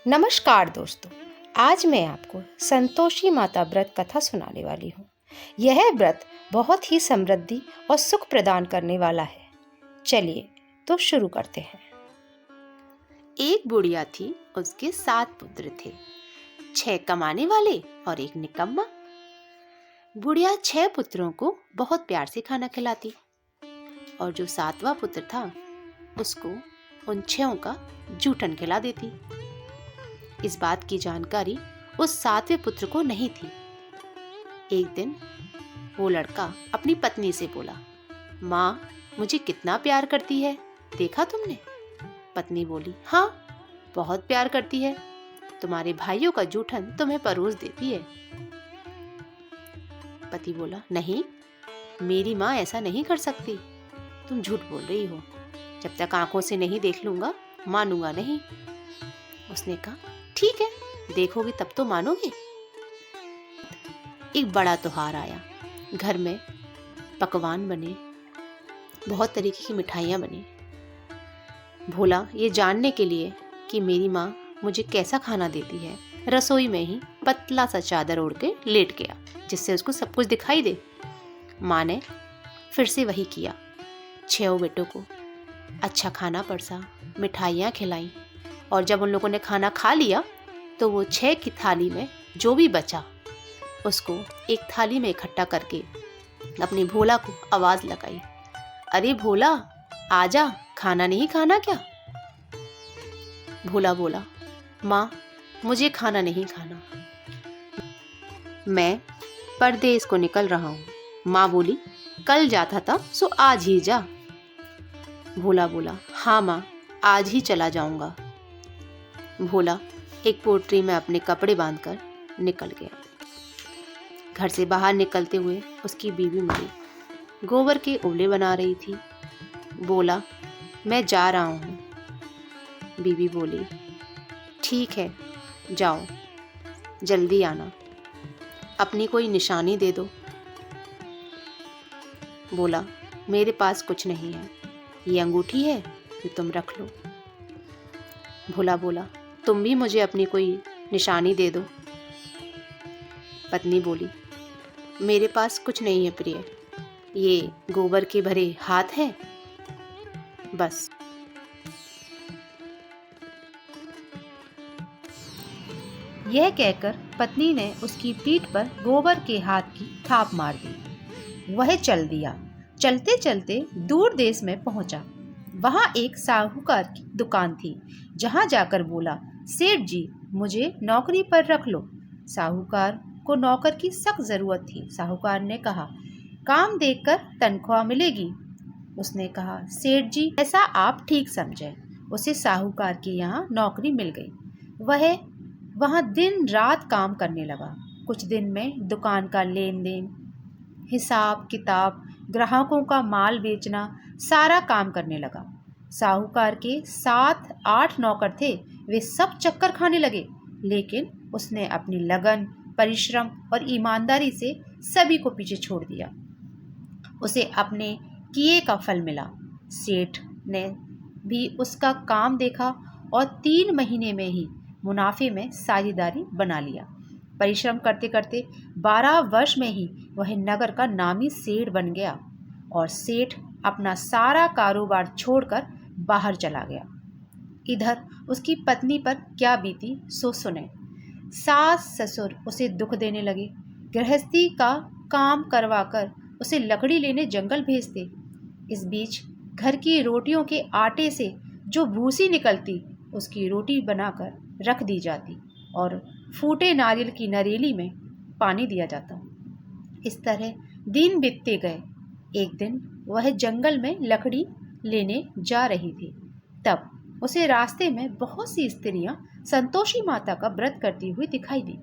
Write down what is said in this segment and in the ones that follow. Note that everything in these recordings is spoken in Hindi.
नमस्कार दोस्तों, आज मैं आपको संतोषी माता व्रत कथा सुनाने वाली हूँ। यह व्रत बहुत ही समृद्धि और सुख प्रदान करने वाला है। चलिए तो शुरू करते हैं। एक बुढ़िया थी, उसके 7 पुत्र थे, 6 कमाने वाले और 1 निकम्मा। बुढ़िया 6 पुत्रों को बहुत प्यार से खाना खिलाती और जो 7वां पुत्र था उसको उन 6 का जूठन खिला देती। इस बात की जानकारी उस 7वें पुत्र को नहीं थी। एक दिन वो लड़का अपनी पत्नी से बोला, माँ मुझे कितना प्यार करती है, देखा तुमने? पत्नी बोली, हाँ बहुत प्यार करती है, तुम्हारे भाइयों का जूठन तुम्हें परोस देती है। पति बोला, नहीं मेरी माँ ऐसा नहीं कर सकती, तुम झूठ बोल रही हो, जब तक आंखों से नहीं देख लूंगा मानूंगा नहीं। उसने कहा, ठीक है देखोगी तब तो मानोगे। एक बड़ा त्योहार आया, घर में पकवान बने, बहुत तरीके की मिठाइयाँ बनी। भोला ये जानने के लिए कि मेरी माँ मुझे कैसा खाना देती है, रसोई में ही पतला सा चादर ओढ़ के लेट गया, जिससे उसको सब कुछ दिखाई दे। माँ ने फिर से वही किया, 6 बेटों को अच्छा खाना परसा, मिठाइयाँ खिलाई और जब उन लोगों ने खाना खा लिया तो वो 6 की थाली में जो भी बचा उसको एक थाली में इकट्ठा करके अपनी भोला को आवाज लगाई, अरे भोला आजा, खाना नहीं खाना क्या? भोला बोला, माँ मुझे खाना नहीं खाना, मैं परदेस को निकल रहा हूँ। माँ बोली, कल जाता था सो आज ही जा। भोला बोला, हाँ माँ आज ही चला जाऊंगा। भोला एक पोटली में अपने कपड़े बांधकर निकल गया। घर से बाहर निकलते हुए उसकी बीवी मिली, गोबर के उबले बना रही थी। बोला, मैं जा रहा हूँ। बीवी बोली, ठीक है जाओ, जल्दी आना, अपनी कोई निशानी दे दो। बोला, मेरे पास कुछ नहीं है, ये अंगूठी है, ये तुम रख लो। भोला बोला, तुम भी मुझे अपनी कोई निशानी दे दो। पत्नी बोली, मेरे पास कुछ नहीं है प्रिय, ये गोबर के भरे हाथ हैं बस। यह कहकर पत्नी ने उसकी पीठ पर गोबर के हाथ की थाप मार दी। वह चल दिया। चलते चलते दूर देश में पहुंचा। वहां एक साहूकार की दुकान थी, जहां जाकर बोला, सेठ जी मुझे नौकरी पर रख लो। साहूकार को नौकर की सख्त जरूरत थी। साहूकार ने कहा, काम देखकर तनख्वाह मिलेगी। उसने कहा, सेठ जी ऐसा आप ठीक समझे। उसे साहूकार के यहाँ नौकरी मिल गई। वह वहाँ दिन रात काम करने लगा। कुछ दिन में दुकान का लेन देन, हिसाब किताब, ग्राहकों का माल बेचना, सारा काम करने लगा। साहूकार के 7-8 नौकर थे, वे सब चक्कर खाने लगे, लेकिन उसने अपनी लगन, परिश्रम और ईमानदारी से सभी को पीछे छोड़ दिया। उसे अपने किए का फल मिला। सेठ ने भी उसका काम देखा और 3 महीने में ही मुनाफे में साझेदारी बना लिया। परिश्रम करते करते 12 वर्ष में ही वह नगर का नामी सेठ बन गया और सेठ अपना सारा कारोबार छोड़कर बाहर चला गया। इधर उसकी पत्नी पर क्या बीती सो सुने। सास ससुर उसे दुख देने लगे, गृहस्थी का काम करवाकर उसे लकड़ी लेने जंगल भेजते। इस बीच घर की रोटियों के आटे से जो भूसी निकलती उसकी रोटी बनाकर रख दी जाती और फूटे नारियल की नरेली में पानी दिया जाता। इस तरह दिन बीतते गए। एक दिन वह जंगल में लकड़ी लेने जा रही थी, तब उसे रास्ते में बहुत सी स्त्रियां संतोषी माता का व्रत करती हुई दिखाई दी।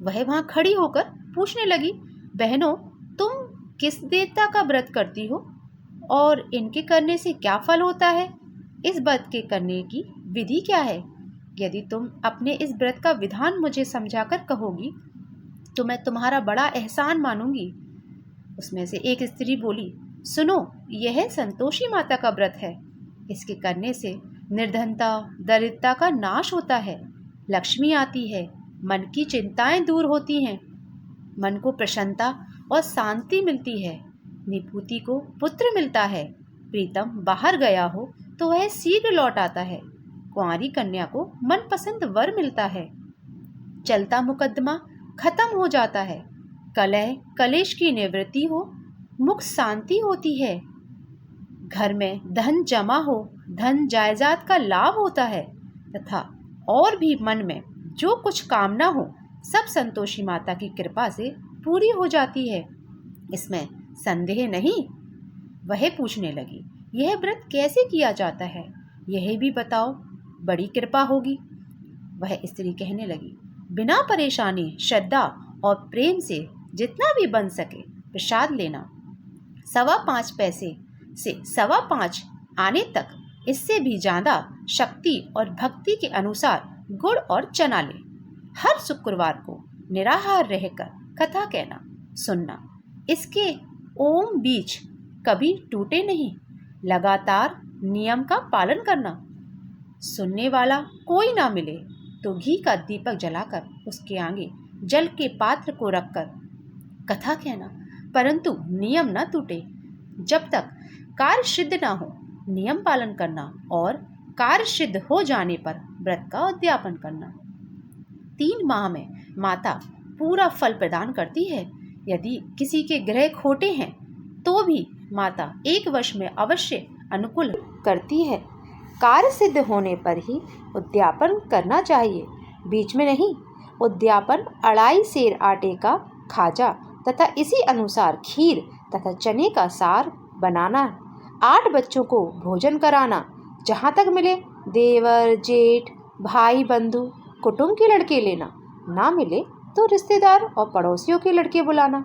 वह वहां खड़ी होकर पूछने लगी, बहनों तुम किस देवता का व्रत करती हो और इनके करने से क्या फल होता है? इस व्रत के करने की विधि क्या है? यदि तुम अपने इस व्रत का विधान मुझे समझाकर कहोगी तो मैं तुम्हारा बड़ा एहसान मानूंगी। उसमें से एक स्त्री बोली, सुनो, यह संतोषी माता का व्रत है। इसके करने से निर्धनता, दरिद्रता का नाश होता है, लक्ष्मी आती है, मन की चिंताएं दूर होती हैं, मन को प्रसन्नता और शांति मिलती है, निपुति को पुत्र मिलता है, प्रीतम बाहर गया हो तो वह शीघ्र लौट आता है, कुंवारी कन्या को मनपसंद वर मिलता है, चलता मुकदमा खत्म हो जाता है, कलह कलेश की निवृत्ति हो, मुख शांति होती है, घर में धन जमा हो, धन जायदाद का लाभ होता है, तथा और भी मन में जो कुछ कामना हो सब संतोषी माता की कृपा से पूरी हो जाती है, इसमें संदेह नहीं। वह पूछने लगी, यह व्रत कैसे किया जाता है, यह भी बताओ, बड़ी कृपा होगी। वह स्त्री कहने लगी, बिना परेशानी, श्रद्धा और प्रेम से जितना भी बन सके प्रसाद लेना, 5.25 पैसे से 5.25 आने तक, इससे भी ज़्यादा शक्ति और भक्ति के अनुसार गुड़ और चना ले। हर शुक्रवार को निराहार रहकर कथा कहना, सुनना, इसके ओम बीज कभी टूटे नहीं, लगातार नियम का पालन करना। सुनने वाला कोई ना मिले तो घी का दीपक जलाकर उसके आगे जल के पात्र को रखकर कथा कहना, परंतु नियम न टूटे। जब तक कार्य सिद्ध न हो नियम पालन करना और कार्य सिद्ध हो जाने पर व्रत का उद्यापन करना। 3 माह में माता पूरा फल प्रदान करती है। यदि किसी के ग्रह खोटे हैं तो भी माता 1 वर्ष में अवश्य अनुकूल करती है। कार्य सिद्ध होने पर ही उद्यापन करना चाहिए, बीच में नहीं। उद्यापन 2.5 सेर आटे का खाजा तथा इसी अनुसार खीर तथा चने का सार बनाना, 8 बच्चों को भोजन कराना, जहाँ तक मिले देवर जेठ भाई बंधु कुटुंब के लड़के लेना, ना मिले तो रिश्तेदार और पड़ोसियों के लड़के बुलाना,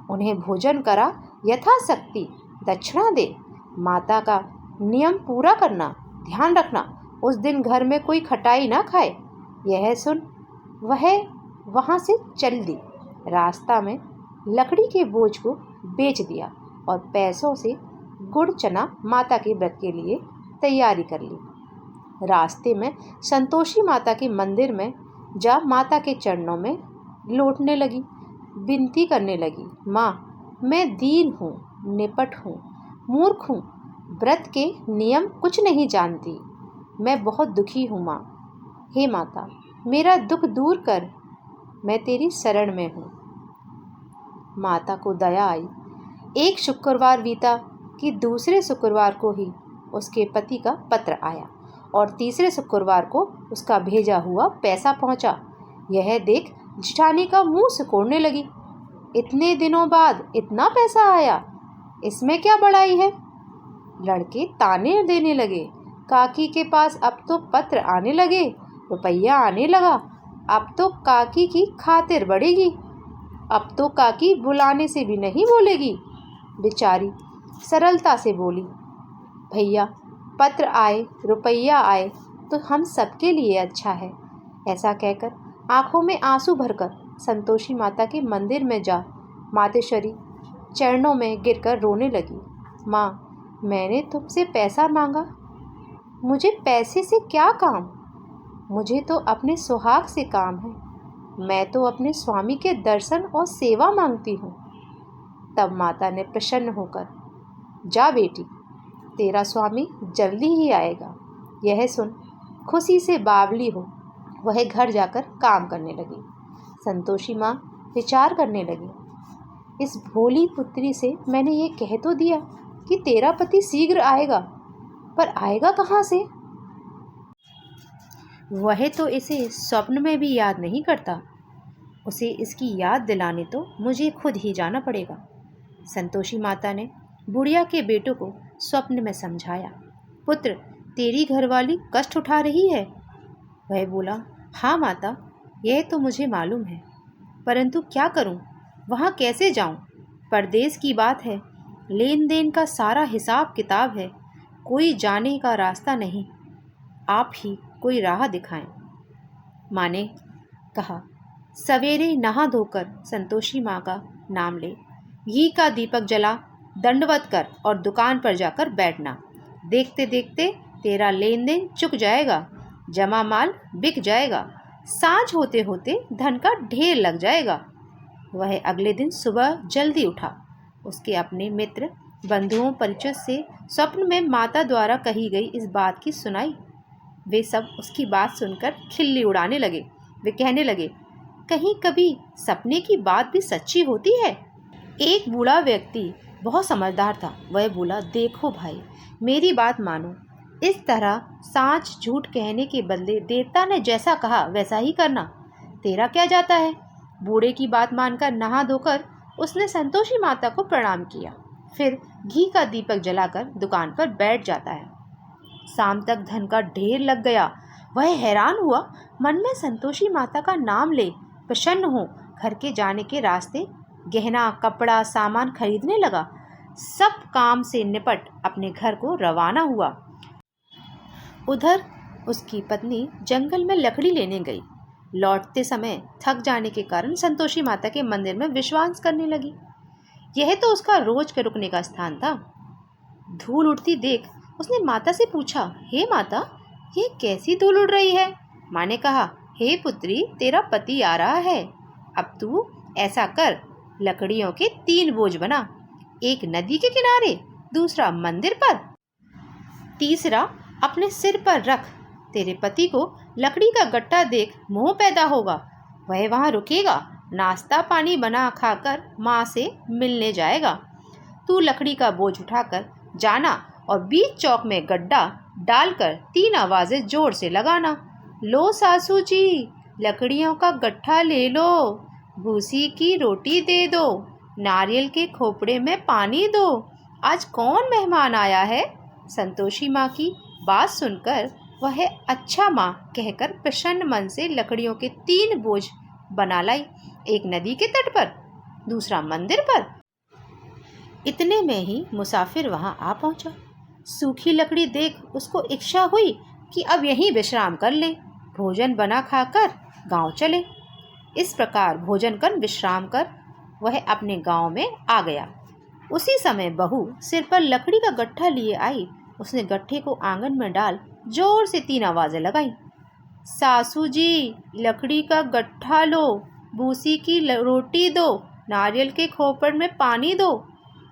उन्हें भोजन करा यथाशक्ति दक्षिणा दे। माता का नियम पूरा करना, ध्यान रखना उस दिन घर में कोई खटाई ना खाए। यह सुन वह वहाँ से चल दी। रास्ता में लकड़ी के बोझ को बेच दिया और पैसों से गुड़ चना माता के व्रत के लिए तैयारी कर ली। रास्ते में संतोषी माता के मंदिर में जा माता के चरणों में लौटने लगी, विनती करने लगी, माँ मैं दीन हूँ, निपट हूँ, मूर्ख हूँ, व्रत के नियम कुछ नहीं जानती, मैं बहुत दुखी हूँ माँ। हे माता मेरा दुख दूर कर, मैं तेरी शरण में हूँ। माता को दया आई। एक शुक्रवार बीता कि दूसरे शुक्रवार को ही उसके पति का पत्र आया और तीसरे शुक्रवार को उसका भेजा हुआ पैसा पहुंचा। यह देख जिठानी का मुंह सिकोड़ने लगी। इतने दिनों बाद इतना पैसा आया, इसमें क्या बड़ाई है। लड़के ताने देने लगे, काकी के पास अब तो पत्र आने लगे, रुपया आने लगा, अब तो काकी की खातिर बढ़ेगी, अब तो काकी बुलाने से भी नहीं बोलेगी। बेचारी सरलता से बोली, भैया पत्र आए, रुपया आए तो हम सबके लिए अच्छा है। ऐसा कहकर आंखों में आंसू भरकर संतोषी माता के मंदिर में जा मातेश्वरी चरणों में गिरकर रोने लगी। माँ मैंने तुमसे पैसा मांगा, मुझे पैसे से क्या काम, मुझे तो अपने सुहाग से काम है, मैं तो अपने स्वामी के दर्शन और सेवा मांगती हूँ। तब माता ने प्रसन्न होकर, जा बेटी तेरा स्वामी जल्दी ही आएगा। यह सुन खुशी से बावली हो वह घर जाकर काम करने लगी। संतोषी माँ विचार करने लगी, इस भोली पुत्री से मैंने ये कह तो दिया कि तेरा पति शीघ्र आएगा, पर आएगा कहाँ से। वह तो इसे स्वप्न में भी याद नहीं करता, उसे इसकी याद दिलाने तो मुझे खुद ही जाना पड़ेगा। संतोषी माता ने बुढ़िया के बेटों को स्वप्न में समझाया, पुत्र तेरी घरवाली कष्ट उठा रही है। वह बोला, हाँ माता यह तो मुझे मालूम है, परंतु क्या करूं, वहाँ कैसे जाऊं, परदेश की बात है, लेन देन का सारा हिसाब किताब है, कोई जाने का रास्ता नहीं, आप ही कोई राह दिखाएं। माँ ने कहा, सवेरे नहा धोकर संतोषी माँ का नाम ले, घी का दीपक जला, दंडवत कर और दुकान पर जाकर बैठना। देखते देखते तेरा लेन देन चुक जाएगा, जमा माल बिक जाएगा, सांझ होते होते धन का ढेर लग जाएगा। वह अगले दिन सुबह जल्दी उठा। उसके अपने मित्र बंधुओं परिचित से स्वप्न में माता द्वारा कही गई इस बात की सुनाई। वे सब उसकी बात सुनकर खिल्ली उड़ाने लगे। वे कहने लगे, कहीं कभी सपने की बात भी सच्ची होती है। एक बूढ़ा व्यक्ति बहुत समझदार था। वह बोला, देखो भाई, मेरी बात मानो। इस तरह सांच झूठ कहने के बदले देवता ने जैसा कहा वैसा ही करना। तेरा क्या जाता है। बूढ़े की बात मानकर नहा धोकर उसने संतोषी माता को प्रणाम किया। फिर घी का दीपक जलाकर दुकान पर बैठ जाता है। शाम तक धन का ढेर लग गया। वह हैरान हुआ, मन में संतोषी माता का नाम ले प्रसन्न हो घर के जाने के रास्ते गहना कपड़ा सामान खरीदने लगा। सब काम से निपट अपने घर को रवाना हुआ। उधर उसकी पत्नी जंगल में लकड़ी लेने गई। लौटते समय थक जाने के कारण संतोषी माता के मंदिर में विश्राम करने लगी। यह तो उसका रोज के रुकने का स्थान था। धूल उड़ती देख उसने माता से पूछा, हे माता, ये कैसी धूल उड़ रही है। माँ ने कहा, हे पुत्री, तेरा पति आ रहा है। अब तू ऐसा कर, लकड़ियों के 3 बोझ बना, एक नदी के किनारे, दूसरा मंदिर पर, तीसरा अपने सिर पर रख। तेरे पति को लकड़ी का गट्टा देख मोह पैदा होगा। वह वहाँ रुकेगा, नाश्ता पानी बना खाकर माँ से मिलने जाएगा। तू लकड़ी का बोझ उठाकर जाना और बीच चौक में गड्ढा डालकर 3 आवाज़ें जोर से लगाना। लो सासू जी, लकड़ियों का गट्ठा ले लो, भूसी की रोटी दे दो, नारियल के खोपड़े में पानी दो, आज कौन मेहमान आया है। संतोषी माँ की बात सुनकर वह अच्छा माँ कहकर प्रसन्न मन से लकड़ियों के 3 बोझ बना लाई, एक नदी के तट पर, दूसरा मंदिर पर। इतने में ही मुसाफिर वहां आ पहुंचा। सूखी लकड़ी देख उसको इच्छा हुई कि अब यहीं विश्राम कर ले, भोजन बना खाकर गांव चले। इस प्रकार भोजन कर विश्राम कर वह अपने गांव में आ गया। उसी समय बहू सिर पर लकड़ी का गट्ठा लिए आई। उसने गट्ठे को आंगन में डाल जोर से 3 आवाज़ें लगाई। सासू जी, लकड़ी का गट्ठा लो, भूसी की रोटी दो, नारियल के खोपड़ में पानी दो,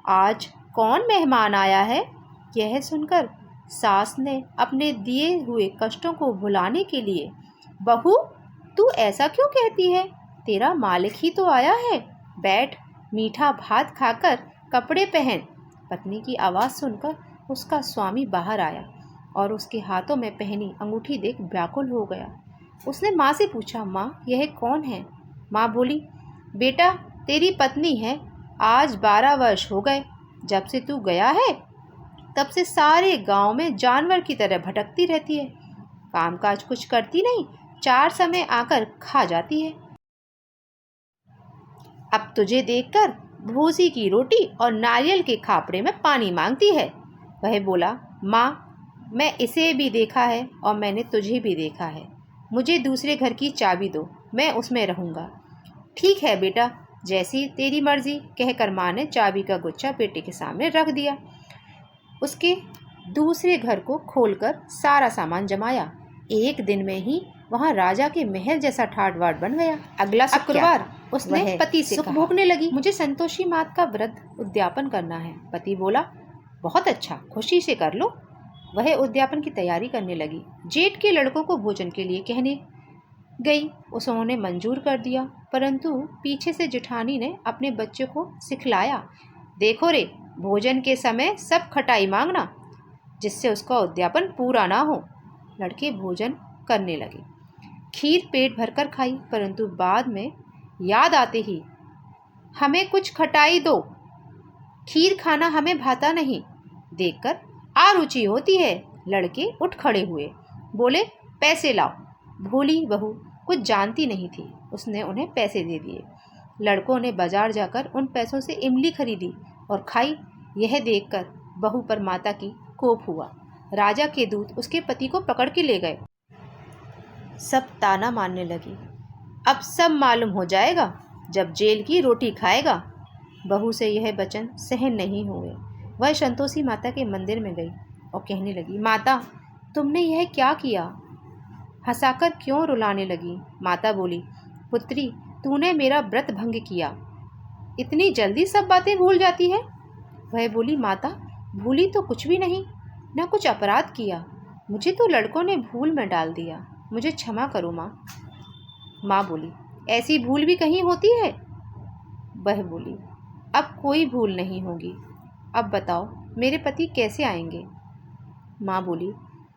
आज कौन मेहमान आया है। यह सुनकर सास ने अपने दिए हुए कष्टों को भुलाने के लिए, बहू तू ऐसा क्यों कहती है, तेरा मालिक ही तो आया है, बैठ मीठा भात खाकर कपड़े पहन। पत्नी की आवाज़ सुनकर उसका स्वामी बाहर आया और उसके हाथों में पहनी अंगूठी देख व्याकुल हो गया। उसने माँ से पूछा, माँ यह कौन है। माँ बोली, बेटा तेरी पत्नी है, आज 12 वर्ष हो गए। जब से तू गया है तब से सारे गांव में जानवर की तरह भटकती रहती है, कामकाज कुछ करती नहीं, 4 समय आकर खा जाती है। अब तुझे देखकर भूसी की रोटी और नारियल के खापड़े में पानी मांगती है। वह बोला, माँ मैं इसे भी देखा है और मैंने तुझे भी देखा है, मुझे दूसरे घर की चाबी दो, मैं उसमें रहूँगा। ठीक है बेटा, जैसी तेरी मर्जी, कहकर माँ ने चाबी का गुच्छा बेटे के सामने रख दिया। उसके दूसरे घर को खोलकर सारा सामान जमाया। एक दिन में ही वहाँ राजा के महल जैसा ठाट बाट बन गया। अगला शुक्रवार उसने पति से सुख भोगने लगी, मुझे संतोषी माता का व्रत उद्यापन करना है। पति बोला, बहुत अच्छा, खुशी से कर लो। वह उद्यापन की तैयारी करने लगी। जेठ के लड़कों को भोजन के लिए कहने गई, उन्होंने मंजूर कर दिया, परंतु पीछे से जेठानी ने अपने बच्चे को सिखलाया, देखो रे, भोजन के समय सब खटाई मांगना, जिससे उसका उद्यापन पूरा ना हो। लड़के भोजन करने लगे। खीर पेट भरकर खाई, परंतु बाद में याद आते ही, हमें कुछ खटाई दो, खीर खाना हमें भाता नहीं, देखकर आरुचि होती है। लड़के उठ खड़े हुए, बोले, पैसे लाओ। भोली बहू कुछ जानती नहीं थी, उसने उन्हें पैसे दे दिए। लड़कों ने बाजार जाकर उन पैसों से इमली खरीदी और खाई। यह देखकर बहू पर माता की कोप हुआ। राजा के दूत उसके पति को पकड़ के ले गए। सब ताना मारने लगी, अब सब मालूम हो जाएगा जब जेल की रोटी खाएगा। बहू से यह वचन सहन नहीं हुए। वह संतोषी माता के मंदिर में गई और कहने लगी, माता तुमने यह क्या किया? हंसाकर क्यों रुलाने लगी? माता बोली, पुत्री, तूने मेरा व्रत भंग किया। इतनी जल्दी सब बातें भूल जाती है? वह बोली, माता, भूली तो कुछ भी नहीं, न कुछ अपराध किया। मुझे तो लड़कों ने भूल में डाल दिया। मुझे क्षमा करो माँ। माँ बोली, ऐसी भूल भी कहीं होती है? वह बोली, अब कोई भूल नहीं होगी। अब बताओ मेरे पति कैसे आएंगे? माँ बोली,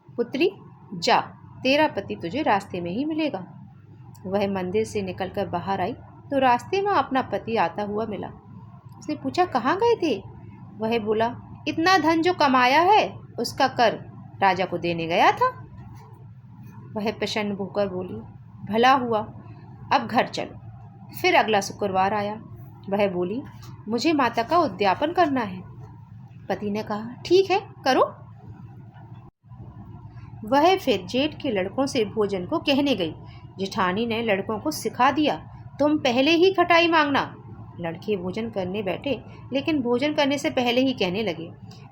पुत्री, जा, तेरा पति तुझे रास्ते में ही मिलेगा। वह मंदिर से निकलकर बाहर आई तो रास्ते में अपना पति आता हुआ मिला। उसने पूछा, कहाँ गए थे? वह बोला, इतना धन जो कमाया है उसका कर राजा को देने गया था। वह प्रसन्न होकर बोली, भला हुआ, अब घर चलो। फिर अगला शुक्रवार आया। वह बोली, मुझे माता का उद्यापन करना है। पति ने कहा, ठीक है, करो। वह फिर जेठ के लड़कों से भोजन को कहने गई। जेठानी ने लड़कों को सिखा दिया, तुम पहले ही खटाई मांगना। लड़के भोजन करने बैठे, लेकिन भोजन करने से पहले ही कहने लगे,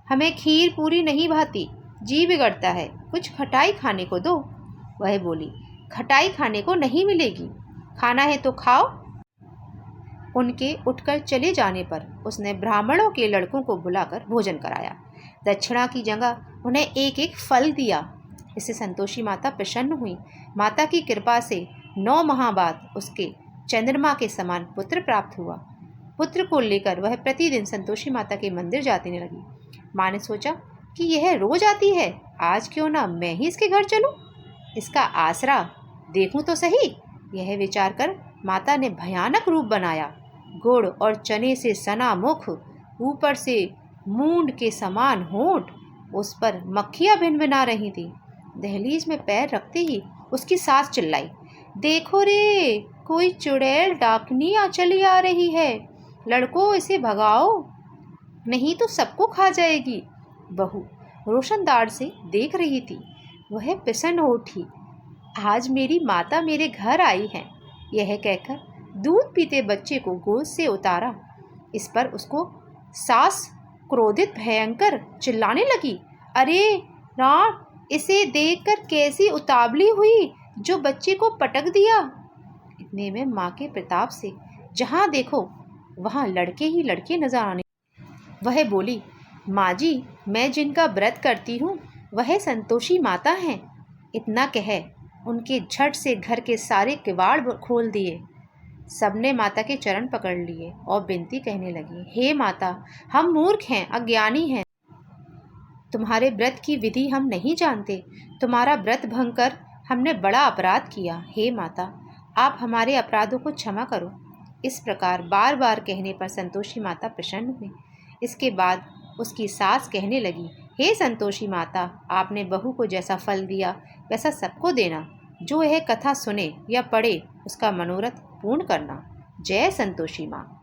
हमें खीर पूरी नहीं भाती, जी बिगड़ता है, कुछ खटाई खाने को दो। वह बोली, खटाई खाने को नहीं मिलेगी, खाना है तो खाओ। उनके उठकर चले जाने पर उसने ब्राह्मणों के लड़कों को बुलाकर भोजन कराया। दक्षिणा की जगह उन्हें एक एक फल दिया। इससे संतोषी माता प्रसन्न हुई। माता की कृपा से 9 माह बाद उसके चंद्रमा के समान पुत्र प्राप्त हुआ। पुत्र को लेकर वह प्रतिदिन संतोषी माता के मंदिर जाने लगी। माँ ने सोचा कि यह रोज आती है, आज क्यों ना मैं ही इसके घर चलूं, इसका आसरा देखूं तो सही। यह विचार कर माता ने भयानक रूप बनाया। गुड़ और चने से सना मुख, ऊपर से मूंड के समान होंठ, उस पर मक्खियां भिनभिना रही थी। दहलीज में पैर रखते ही उसकी सास चिल्लाई, देखो रे, कोई चुड़ैल डाकनी चली आ रही है, लड़कों इसे भगाओ, नहीं तो सबको खा जाएगी। बहू रोशनदार से देख रही थी। वह प्रसन्न हो उठी, आज मेरी माता मेरे घर आई है। यह कहकर दूध पीते बच्चे को गोद से उतारा। इस पर उसको सास क्रोधित भयंकर चिल्लाने लगी, अरे राम, इसे देखकर कैसी उतावली हुई जो बच्चे को पटक दिया। इतने में माँ के प्रताप से जहाँ देखो वहाँ लड़के ही लड़के नजर आने। वह बोली, माँ जी, मैं जिनका व्रत करती हूँ वह संतोषी माता हैं। इतना कह उनके झट से घर के सारे किवाड़ खोल दिए। सबने माता के चरण पकड़ लिए और विनती कहने लगी, हे माता, हम मूर्ख हैं, अज्ञानी हैं, तुम्हारे व्रत की विधि हम नहीं जानते। तुम्हारा व्रत भंग कर हमने बड़ा अपराध किया। हे माता, आप हमारे अपराधों को क्षमा करो। इस प्रकार बार बार कहने पर संतोषी माता प्रसन्न हुई। इसके बाद उसकी सास कहने लगी, हे संतोषी माता, आपने बहू को जैसा फल दिया वैसा सबको देना। जो यह कथा सुने या पढ़े उसका मनोरथ पूर्ण करना। जय संतोषी माँ।